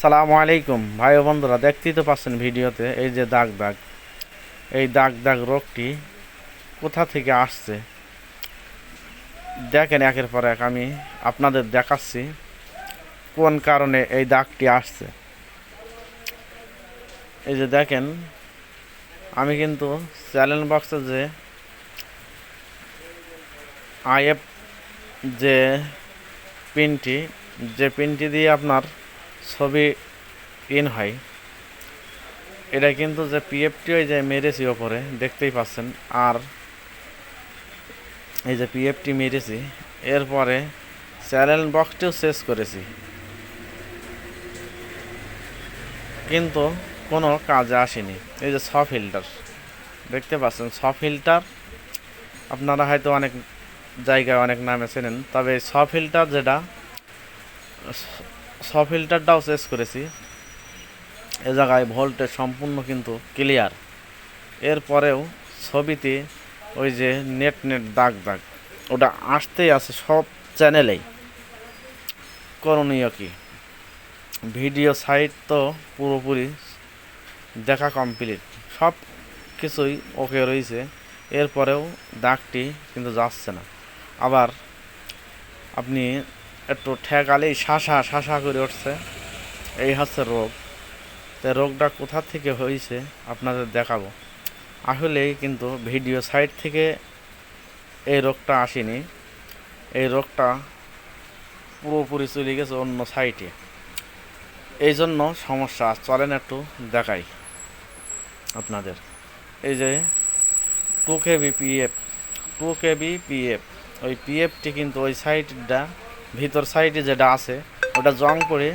সালামু আলাইকুম ভাই ও বন্ধুরা, দেখতেই তো পাচ্ছেন ভিডিওতে এই যে দাগ দাগ, এই দাগ দাগ রোগটি কোথা থেকে আসছে দেখেন। একের পর এক আমি আপনাদের দেখাচ্ছি কোন কারণে এই দাগটি আসছে। এই যে দেখেন, আমি কিন্তু চ্যানেল বক্সে যে আইএফ যে পিনটি দিয়ে আপনার ছবি ইন হয়, এটা কিন্তু যে পিএফটি ওই যে মেরেছি ওপরে দেখতেই পাচ্ছেন। আর এই যে পিএফটি মেরেছি, এরপরে চ্যানেল বক্সটিও শেষ করেছি, কিন্তু কোনো কাজে আসেনি। এই যে ফিল্টার দেখতে পাচ্ছেন, ফিল্টার আপনারা হয়তো অনেক জায়গায় অনেক নামে চেনেন, তবে ফিল্টার যেটা ফিল্টারটাও শেষ করেছি। এ জায়গায় ভোল্টেজ সম্পূর্ণ কিন্তু ক্লিয়ার, এরপরেও ছবিতে ওই যে নেট দাগ দাগ ওটা আসতেই আছে সব চ্যানেলেই। করণীয় কি? ভিডিও সাইট তো পুরোপুরি দেখা কমপ্লিট, সব কিছুই ওকে রয়েছে, এরপরেও দাগটি কিন্তু যাচ্ছে না। আবার আপনি একটু ঠেকালেই শাসা করে উঠছে, এই হচ্ছে রোগ। তো রোগটা কোথা থেকে হয়েছে আপনাদের দেখাবো। আসলেই কিন্তু ভিডিও সাইট থেকে এই রোগটা আসেনি, এই রোগটা পুরোপুরি চলে গেছে অন্য সাইটে, এই জন্য সমস্যা। চলেন একটু দেখাই আপনাদের। এই যে 2 KB PF ওই পিএফটি কিন্তু ওই সাইডটা ভিতর সাইডে যেটা আছে ওটা জং করে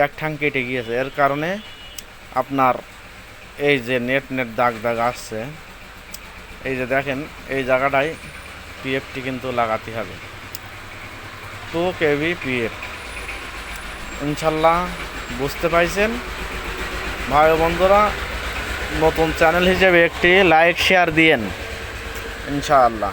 এক ঠাং কেটে গিয়েছে, এর কারণে আপনার এই যে নেট দাগ দাগ আসছে। এই যে দেখেন, এই জায়গাটায় পিএফটি কিন্তু লাগাতে হবে, 2 KB PF। ইনশাল্লাহ বুঝতে পাইছেন ভাই ও বন্ধুরা। নতুন চ্যানেল হিসেবে একটি লাইক শেয়ার দিয়েন ইনশাআল্লাহ।